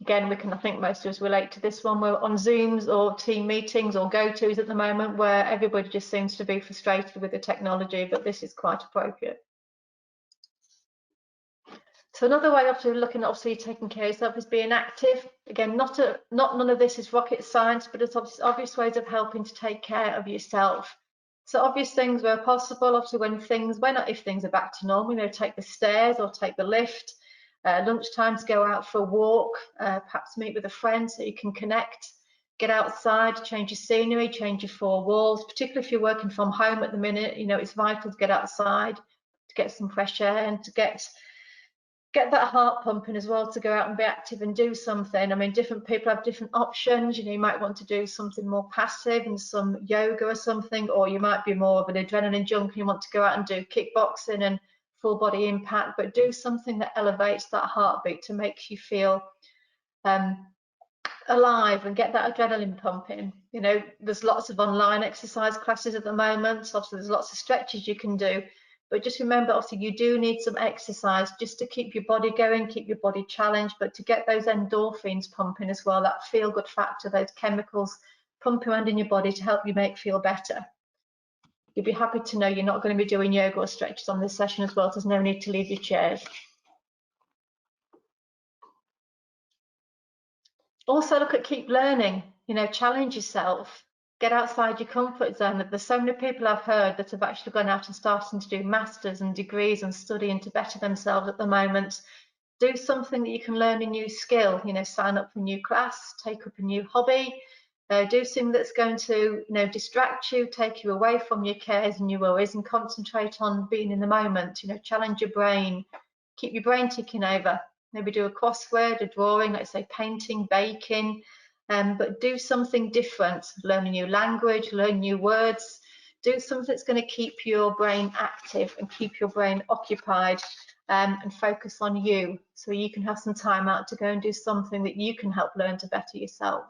Again, we can, I think most of us relate to this one. We're on Zooms or team meetings or go-tos at the moment, where everybody just seems to be frustrated with the technology, but this is quite appropriate. So another way of looking at obviously taking care of yourself is being active. Again, not none of this is rocket science, but it's obvious ways of helping to take care of yourself. So obvious things where possible, obviously if things are back to normal, you know, take the stairs or take the lift. Lunchtime to go out for a walk, perhaps meet with a friend so you can connect, get outside, change your scenery, change your four walls, particularly if you're working from home at the minute. You know, it's vital to get outside, to get some fresh air and to get that heart pumping as well, to go out and be active and do something. I mean, different people have different options. You know, you might want to do something more passive and some yoga or something, or you might be more of an adrenaline junkie, you want to go out and do kickboxing and full body impact, but do something that elevates that heartbeat to make you feel alive and get that adrenaline pumping. You know, there's lots of online exercise classes at the moment. Obviously, there's lots of stretches you can do, but just remember, obviously, you do need some exercise just to keep your body going, keep your body challenged, but to get those endorphins pumping as well, that feel-good factor, those chemicals pumping around in your body to help you feel better. You'll be happy to know you're not going to be doing yoga or stretches on this session as well, so there's no need to leave your chairs. Also look at keep learning, you know, challenge yourself, get outside your comfort zone. There's so many people I've heard that have actually gone out and starting to do masters and degrees and studying to better themselves at the moment. Do something that you can learn a new skill, you know, sign up for a new class, take up a new hobby, do something that's going to, you know, distract you, take you away from your cares and your worries, and concentrate on being in the moment. You know, challenge your brain, keep your brain ticking over. Maybe do a crossword, a drawing, let's say painting, baking, but do something different. Learn a new language, learn new words. Do something that's going to keep your brain active and keep your brain occupied, and focus on you, so you can have some time out to go and do something that you can help learn to better yourself.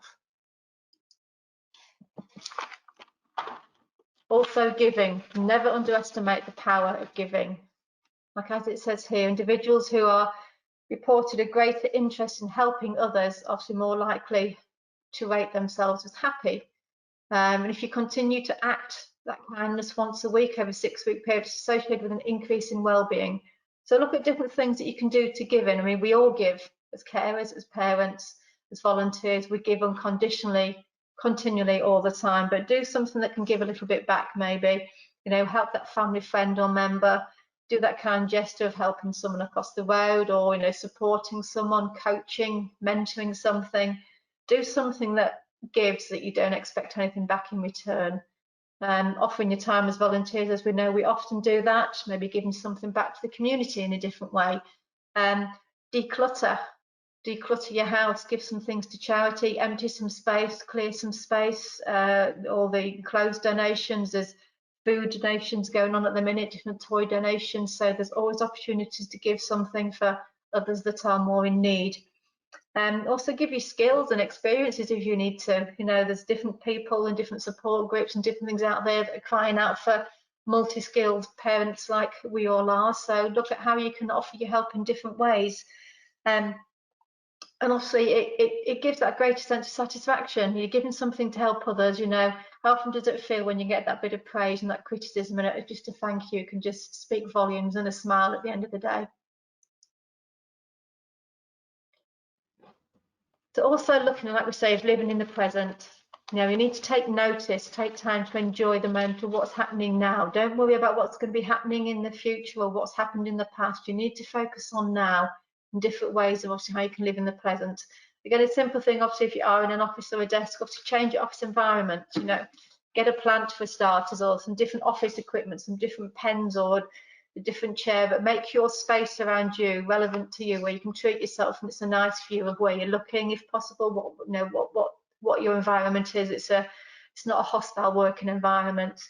Also giving, never underestimate the power of giving. Like as it says here, individuals who are reported a greater interest in helping others, obviously more likely to rate themselves as happy. And if you continue to act that kindness once a week over a 6-week period, it's associated with an increase in well-being. So look at different things that you can do to give in. I mean, we all give as carers, as parents, as volunteers. We give unconditionally, continually, all the time, but do something that can give a little bit back, maybe, you know, help that family friend or member, do that kind gesture of helping someone across the road, or, you know, supporting someone, coaching, mentoring something. Do something that gives, that you don't expect anything back in return. Offering your time as volunteers, as we know, we often do that, maybe giving something back to the community in a different way. Declutter. declutter your house, give some things to charity, empty some space, clear some space. All the clothes donations, there's food donations going on at the minute, different toy donations. So there's always opportunities to give something for others that are more in need. Also give you skills and experiences if you need to. You know, there's different people and different support groups and different things out there that are crying out for multi-skilled parents like we all are. So look at how you can offer your help in different ways. And obviously it gives that greater sense of satisfaction. You're giving something to help others. You know, how often does it feel when you get that bit of praise and that criticism, and just a thank you can just speak volumes, and a smile at the end of the day. So also looking at, like we say, is living in the present. You know, you need to take notice, take time to enjoy the moment of what's happening now. Don't worry about what's going to be happening in the future or what's happened in the past. You need to focus on now and different ways of obviously how you can live in the present. Again, a simple thing, obviously, if you are in an office or a desk, obviously change your office environment. You know, get a plant for starters, or some different office equipment, some different pens, or a different chair, but make your space around you relevant to you, where you can treat yourself and it's a nice view of where you're looking, if possible, what, you know, what your environment is. It's not a hostile working environment.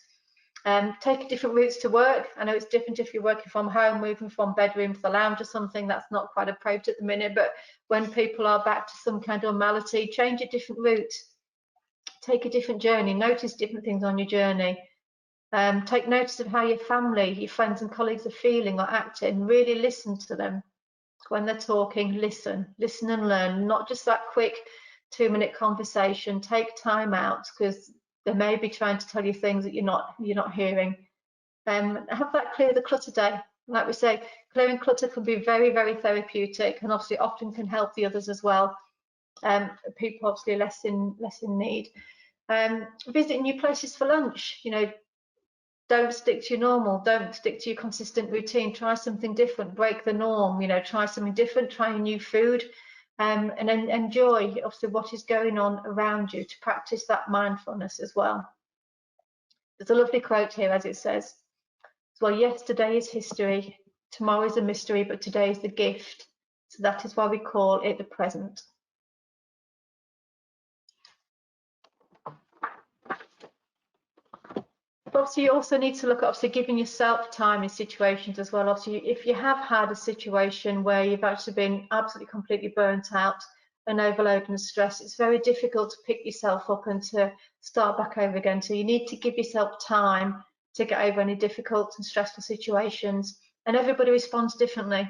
Take different routes to work. I know it's different if you're working from home, moving from bedroom to the lounge or something. That's not quite appropriate at the minute, but when people are back to some kind of normality, change a different route, take a different journey, notice different things on your journey. Take notice of how your family, your friends and colleagues are feeling or acting. Really listen to them when they're talking. Listen and learn, not just that quick 2-minute conversation. Take time out, because they may be trying to tell you things that you're not hearing. Have that clear the clutter day. Like we say, clearing clutter can be very, very therapeutic, and obviously often can help the others as well. People obviously less in need. Visit new places for lunch. You know, don't stick to your normal, don't stick to your consistent routine. Try something different, break the norm. You know, try something different, try new food, and then enjoy obviously what is going on around you, to practice that mindfulness as well. There's a lovely quote here, as it says, well, yesterday is history, tomorrow is a mystery, but today is the gift. So that is why we call it the present. Obviously, you also need to look at obviously giving yourself time in situations as well. Obviously, if you have had a situation where you've actually been absolutely completely burnt out and overloaded and stressed, it's very difficult to pick yourself up and to start back over again. So you need to give yourself time to get over any difficult and stressful situations. And everybody responds differently.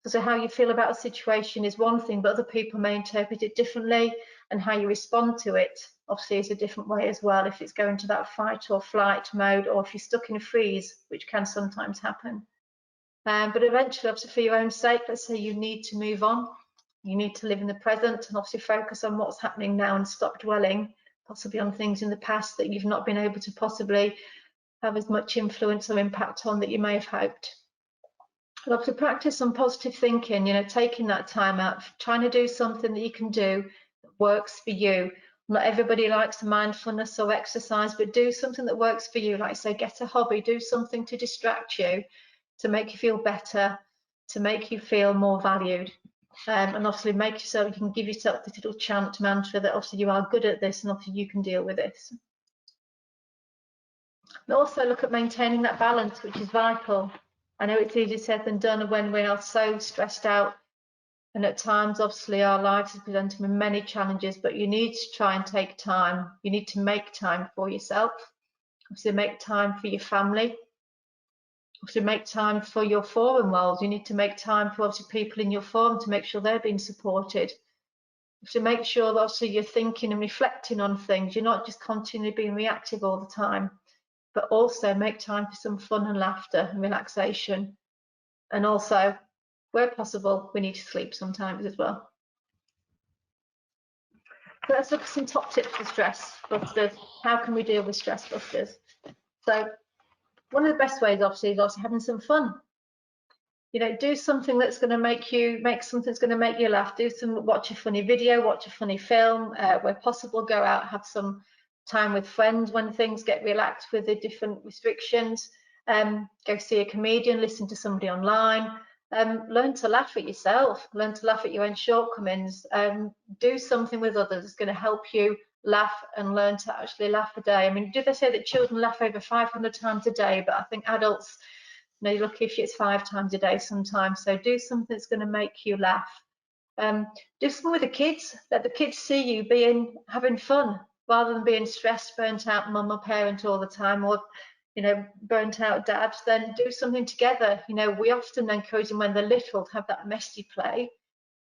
So how you feel about a situation is one thing, but other people may interpret it differently, and how you respond to it obviously is a different way as well, if it's going to that fight or flight mode, or if you're stuck in a freeze, which can sometimes happen. But eventually, obviously, for your own sake, let's say you need to move on, you need to live in the present and obviously focus on what's happening now and stop dwelling possibly on things in the past that you've not been able to possibly have as much influence or impact on that you may have hoped. But to practice some positive thinking, you know, taking that time out, trying to do something that you can do that works for you. Not everybody likes mindfulness or exercise, but do something that works for you. Like I say, get a hobby, do something to distract you, to make you feel better, to make you feel more valued. And obviously make yourself, you can give yourself this little chant mantra that obviously you are good at this and obviously you can deal with this. And also look at maintaining that balance, which is vital. I know it's easier said than done when we are so stressed out, and at times obviously our lives is presented with many challenges, but you need to try and take time. You need to make time for yourself, obviously make time for your family, obviously make time for your forum world. You need to make time for obviously people in your forum to make sure they're being supported. To make sure that obviously you're thinking and reflecting on things. You're not just continually being reactive all the time, but also make time for some fun and laughter and relaxation. And also, where possible, we need to sleep sometimes as well. So let's look at some top tips for stress busters. How can we deal with stress busters? So one of the best ways obviously is obviously having some fun. You know, do something that's going to make something that's going to make you laugh. Watch a funny video, watch a funny film, where possible, go out, have some time with friends when things get relaxed with the different restrictions. Go see a comedian, listen to somebody online, Learn to laugh at yourself, learn to laugh at your own shortcomings, do something with others that's going to help you laugh and learn to actually laugh a day. I mean, do they say that children laugh over 500 times a day, but I think adults, you know, you're lucky if it's 5 times a day sometimes. So do something that's going to make you laugh. Do something with the kids, let the kids see you having fun rather than being stressed, burnt out mum or parent all the time, or, you know, burnt out dad. Then do something together. You know, we often encourage them when they're little to have that messy play,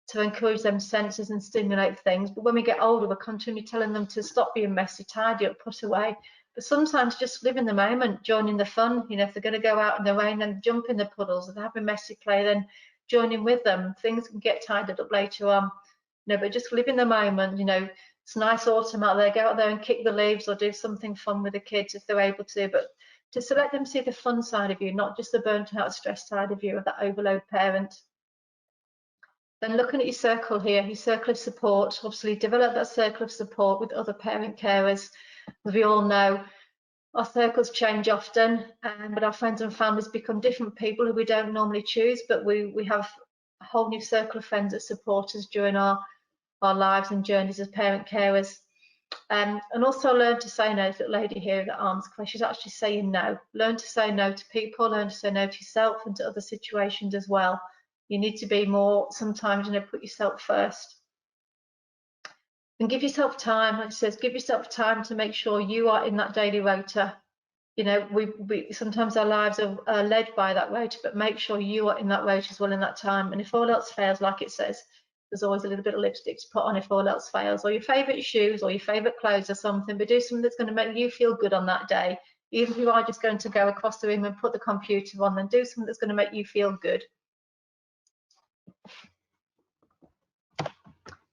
to encourage them senses and stimulate things. But when we get older, we're continually telling them to stop being messy, tidy up, put away. But sometimes just live in the moment, join in the fun. You know, if they're going to go out in the rain and jump in the puddles and have a messy play, then join in with them. Things can get tidied up later on. You know, but just live in the moment. You know, it's nice autumn out there, go out there and kick the leaves or do something fun with the kids if they're able to. But just to let them see the fun side of you, not just the burnt out, stressed side of you, or that overload parent. Then looking at your circle here, your circle of support, obviously develop that circle of support with other parent carers. As we all know, our circles change often, but our friends and families become different people who we don't normally choose, but we have a whole new circle of friends that support us during our lives and journeys as parent carers. And also learn to say no. That lady here, the arms closed, she's actually saying no. Learn to say no to people, learn to say no to yourself and to other situations as well. You need to be more, sometimes, you know, put yourself first. And give yourself time, like it says, give yourself time to make sure you are in that daily rota. You know, we sometimes our lives are led by that rota, but make sure you are in that rota as well in that time. And if all else fails, like it says, there's always a little bit of lipstick to put on if all else fails, or your favourite shoes or your favourite clothes or something, but do something that's going to make you feel good on that day. Even if you are just going to go across the room and put the computer on, then do something that's going to make you feel good.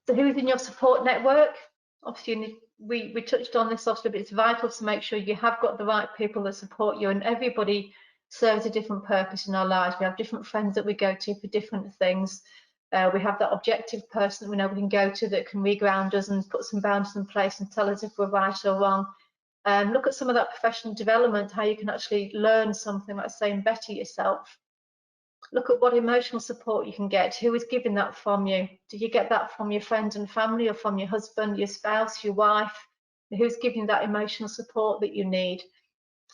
So who's in your support network? Obviously, we touched on this often, but it's vital to make sure you have got the right people that support you, and everybody serves a different purpose in our lives. We have different friends that we go to for different things. We have that objective person that we know we can go to that can reground us and put some boundaries in place and tell us if we're right or wrong. Look at some of that professional development, how you can actually learn something like saying better yourself. Look at what emotional support you can get. Who is giving that from you? Do you get that from your friends and family, or from your husband, your spouse, your wife? Who's giving that emotional support that you need?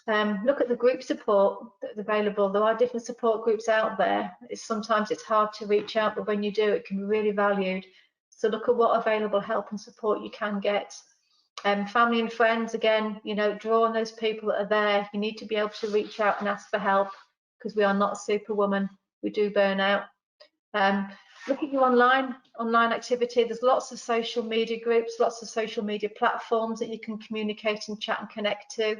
Look at the group support that's available. There are different support groups out there. Sometimes it's hard to reach out, but when you do, it can be really valued. So look at what available help and support you can get. Family and friends, again, you know, draw on those people that are there. You need to be able to reach out and ask for help, because we are not superwoman. We do burn out. Look at your online activity. There's lots of social media groups, lots of social media platforms that you can communicate and chat and connect to.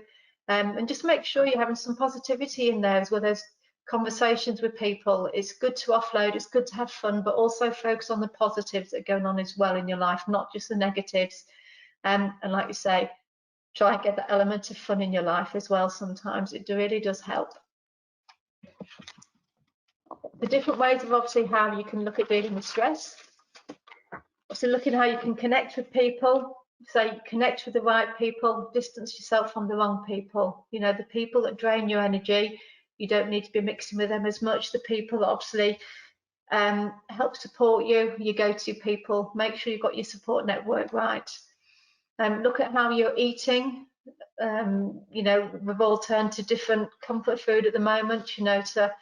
And just make sure you're having some positivity in there as well. There's conversations with people. It's good to offload, it's good to have fun, but also focus on the positives that are going on as well in your life, not just the negatives. And like you say, try and get that element of fun in your life as well. Sometimes it really does help. The different ways of obviously how you can look at dealing with stress. Also looking how you can connect with people. So you connect with the right people, distance yourself from the wrong people. You know, the people that drain your energy, you don't need to be mixing with them as much. The people that obviously help support you, your go-to people. Make sure you've got your support network right. Look at how you're eating. You know, we've all turned to different comfort food at the moment, you know, to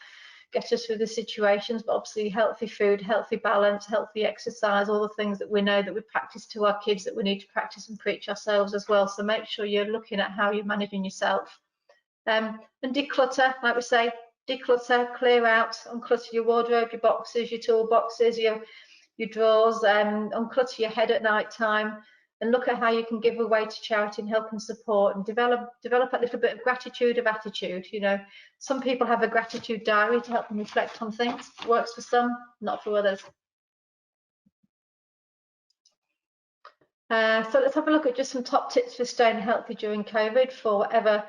get us through the situations, but obviously healthy food, healthy balance, healthy exercise, all the things that we know that we practice to our kids that we need to practice and preach ourselves as well. So make sure you're looking at how you're managing yourself. And declutter, like we say, declutter, clear out, unclutter your wardrobe, your boxes, your toolboxes, your drawers, unclutter your head at night time, and look at how you can give away to charity and help and support, and develop a little bit of gratitude of attitude. You know, some people have a gratitude diary to help them reflect on things. It works for some, not for others. So let's have a look at just some top tips for staying healthy during COVID, for whatever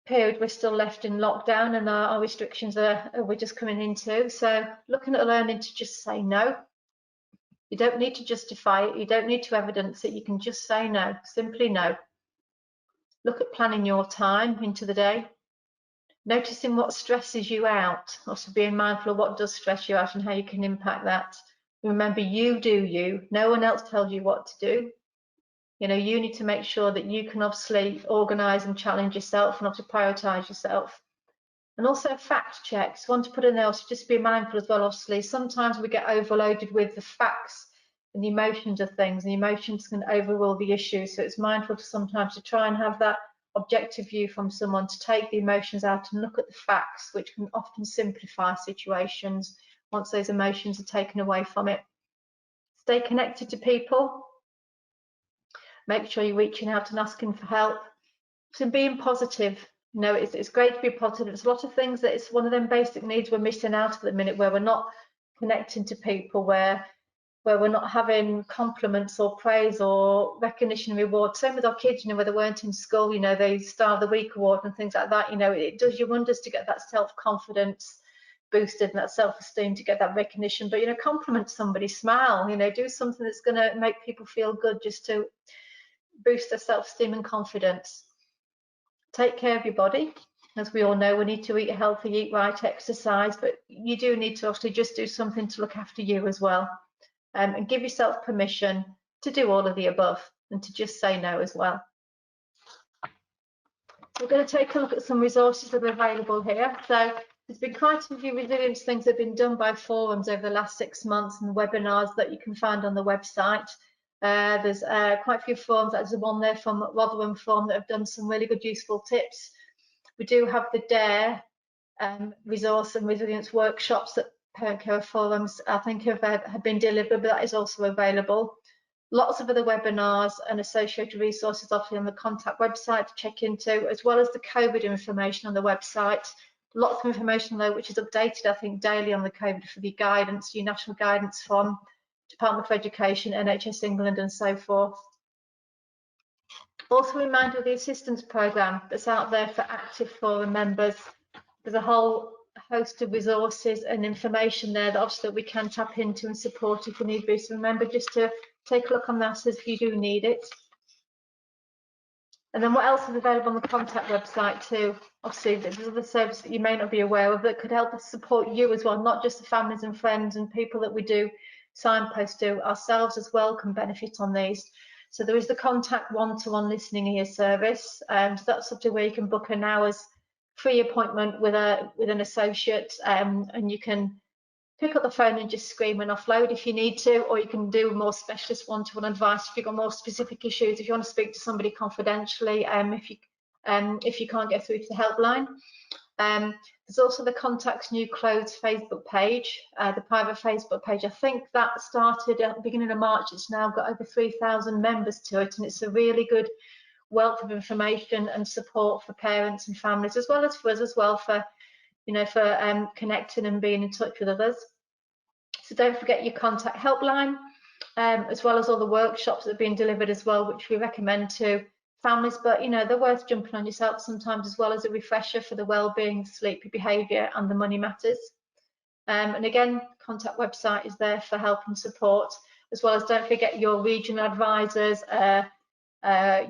period we're still left in lockdown and our restrictions we're just coming into. So looking at learning to just say no. You don't need to justify it. You don't need to evidence it. You can just say no, simply no. Look at planning your time into the day. Noticing what stresses you out, also being mindful of what does stress you out and how you can impact that. Remember, you do you, no one else tells you what to do. You know, you need to make sure that you can obviously organise and challenge yourself and obviously prioritise yourself. And also fact checks, want to put in there, so just be mindful as well, obviously. Sometimes we get overloaded with the facts and the emotions of things, and the emotions can overrule the issue. So it's mindful to sometimes to try and have that objective view from someone, to take the emotions out and look at the facts, which can often simplify situations once those emotions are taken away from it. Stay connected to people. Make sure you're reaching out and asking for help. So being positive, you know, it's great to be positive. There's a lot of things that it's one of them basic needs we're missing out at the minute, where we're not connecting to people, where we're not having compliments or praise or recognition and reward. Same with our kids, you know, where they weren't in school, you know, they Star of the Week award and things like that. You know, it does you wonders to get that self-confidence boosted and that self-esteem, to get that recognition. But, you know, compliment somebody, smile, you know, do something that's going to make people feel good, just to boost their self-esteem and confidence. Take care of your body. As we all know, we need to eat healthy, eat right, exercise, but you do need to actually just do something to look after you as well. And give yourself permission to do all of the above and to just say no as well. We're going to take a look at some resources that are available here. So there's been quite a few resilience things that have been done by forums over the last 6 months, and webinars that you can find on the website. There's quite a few forums. There's one there from Rotherham Forum that have done some really good useful tips. We do have the DARE resource and resilience workshops that parent care forums, I think, have been delivered, but that is also available. Lots of other webinars and associated resources obviously on the Contact website to check into, as well as the COVID information on the website. Lots of information though, which is updated, I think, daily on the COVID for the guidance, your national guidance from Department for Education, NHS England and so forth. Also a reminder of the assistance programme that's out there for active forum members. There's a whole host of resources and information there that obviously we can tap into and support if we need be. So remember just to take a look on that if you do need it. And then what else is available on the Contact website too? Obviously there's other services that you may not be aware of that could help us support you as well, not just the families and friends and people that we do signpost to, ourselves as well can benefit on these. So there is the Contact one-to-one listening ear service, so that's something where you can book an hour's free appointment with an associate, and you can pick up the phone and just scream and offload if you need to, or you can do more specialist one-to-one advice if you've got more specific issues, if you want to speak to somebody confidentially, if you can't get through to the helpline. There's also the Contact's new closed Facebook page, the private Facebook page. I think that started at the beginning of March. It's now got over 3,000 members to it, and it's a really good wealth of information and support for parents and families, as well as for us as well, for connecting and being in touch with others. So don't forget your Contact helpline, as well as all the workshops that are being delivered as well, which we recommend to families, but you know, they're worth jumping on yourself sometimes, as well as a refresher for the wellbeing, sleep behaviour and the money matters. And again, Contact website is there for help and support, as well as don't forget your regional advisors,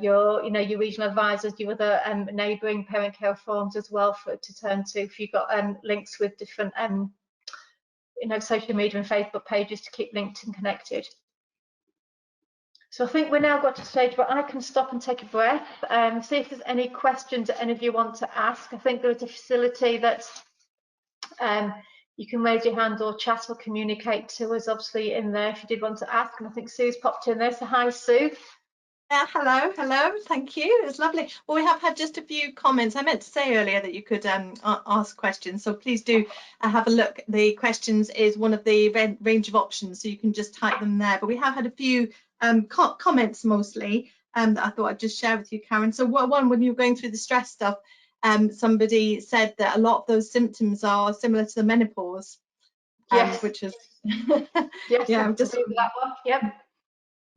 your regional advisors, your other neighbouring parent care forums as well to turn to if you've got links with different social media and Facebook pages to keep linked and connected. So I think we're now got to a stage where I can stop and take a breath, see if there's any questions that any of you want to ask. I think there is a facility that you can raise your hand or chat or communicate to us, obviously, in there if you did want to ask. And I think Sue's popped in there, so hi, Sue. Hello, thank you. It's lovely. Well, we have had just a few comments. I meant to say earlier that you could ask questions, so please do have a look. The questions is one of the range of options, so you can just type them there. But we have had a few comments mostly that I thought I'd just share with you, Karen. So one, when you were going through the stress stuff, somebody said that a lot of those symptoms are similar to the menopause. Yes. Which is yes, yeah, just that one. Yep.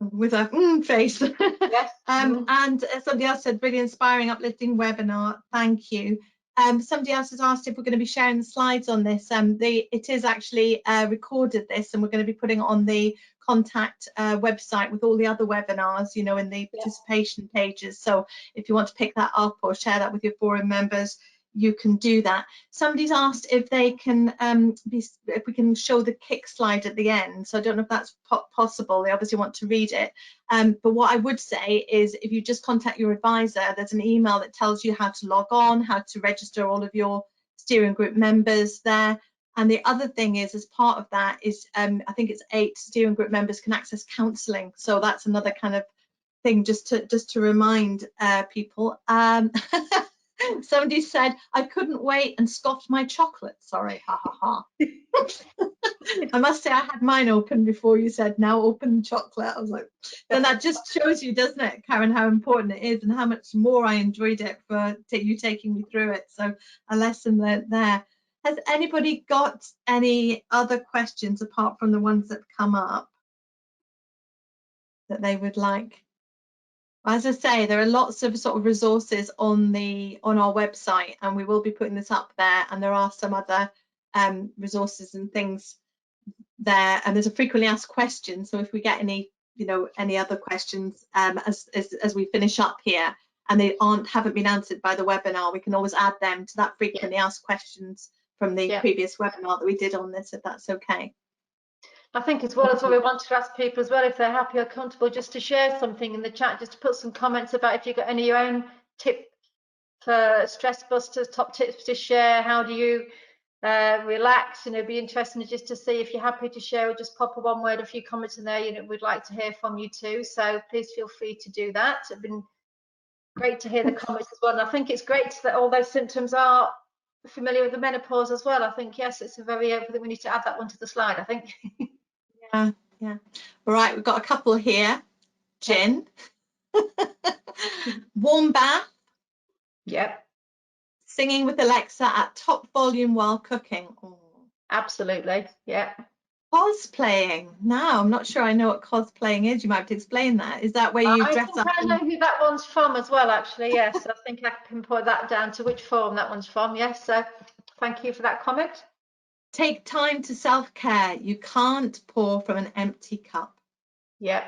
With a face. Yes. And somebody else said, really inspiring, uplifting webinar. Thank you. Somebody else has asked if we're going to be sharing the slides on this. It is actually recorded this, and we're going to be putting it on the Contact website with all the other webinars, you know, in the participation pages. So if you want to pick that up or share that with your forum members, you can do that. Somebody's asked if they can if we can show the kick slide at the end. So I don't know if that's possible. They obviously want to read it. But what I would say is if you just contact your advisor, there's an email that tells you how to log on, how to register all of your steering group members there. And the other thing is, as part of that is, I think it's 8 steering group members can access counselling. So that's another kind of thing just to remind people. Somebody said I couldn't wait and scoffed my chocolate. Sorry, ha ha ha. I must say I had mine open before you said now open chocolate. I was like, then that just shows you, doesn't it, Karen, how important it is and how much more I enjoyed it for you taking me through it. So a lesson learned there. Has anybody got any other questions apart from the ones that come up that they would like? As I say, there are lots of sort of resources on our website, and we will be putting this up there. And there are some other resources and things there. And there's a frequently asked questions. So if we get any, any other questions as we finish up here, and they haven't been answered by the webinar, we can always add them to that frequently asked questions from the previous webinar that we did on this, if that's okay. I think as well as what we want to ask people as well, if they're happy or comfortable, just to share something in the chat, just to put some comments about if you've got any of your own tip for stress busters, top tips to share. How do you relax? Be interesting just to see if you're happy to share, or just pop a one word, a few comments in there. We'd like to hear from you too. So please feel free to do that. It's been great to hear the comments as well. And I think it's great that all those symptoms are familiar with the menopause as well. I think, yes, it's a very, I think we need to add that one to the slide, I think. Yeah. All right, we've got a couple here. Jen. Warm bath. Yep. Singing with Alexa at top volume while cooking. Oh. Absolutely. Yeah. Cosplaying. Now, I'm not sure I know what cosplaying is. You might have to explain that. Is that where you dress up? I know who that one's from as well, actually. Yes, I think I can put that down to which form that one's from. Yes, so thank you for that comment. Take time to self-care. You can't pour from an empty cup. Yep.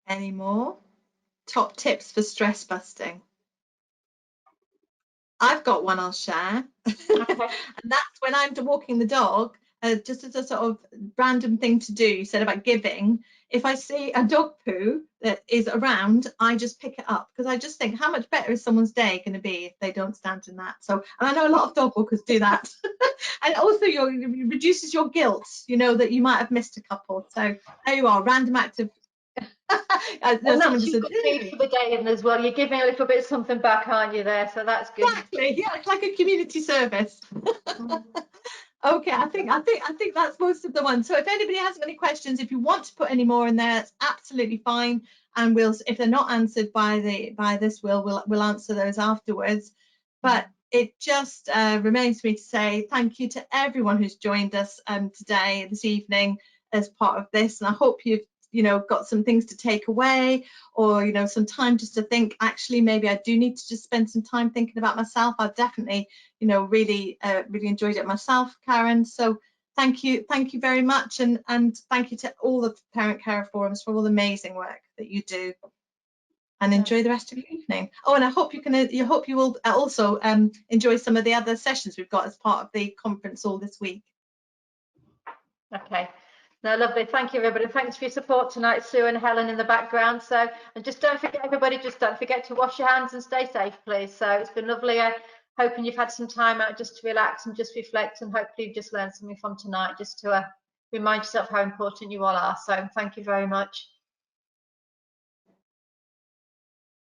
Any more? Top tips for stress busting. I've got one I'll share. Okay. And that's when I'm walking the dog, just as a sort of random thing to do. You said about giving. If I see a dog poo that is around, I just pick it up, because I just think, how much better is someone's day going to be if they don't stand in that? So, and I know a lot of dog walkers do that. And also it reduces your guilt, that you might have missed a couple. So there you are, random act of and that's your good deed for the day, and as well, you're giving a little bit of something back, aren't you, there? So that's good. Exactly. Yeah, it's like a community service. Okay, I think that's most of the ones. So if anybody has any questions, if you want to put any more in there, it's absolutely fine. And if they're not answered by this, we'll answer those afterwards. But it just remains for me to say thank you to everyone who's joined us this evening as part of this, and I hope you've got some things to take away, or some time just to think, actually maybe I do need to just spend some time thinking about myself. I've definitely really enjoyed it myself, Karen. So thank you very much, and thank you to all the parent care forums for all the amazing work that you do, and enjoy the rest of your evening. Oh, and I hope you will also enjoy some of the other sessions we've got as part of the conference all this week. Okay. No, lovely. Thank you, everybody. Thanks for your support tonight, Sue and Helen in the background. So, and just don't forget, everybody, just don't forget to wash your hands and stay safe, please. So it's been lovely. Hoping you've had some time out just to relax and just reflect, and hopefully you've just learned something from tonight, just to remind yourself how important you all are. So thank you very much.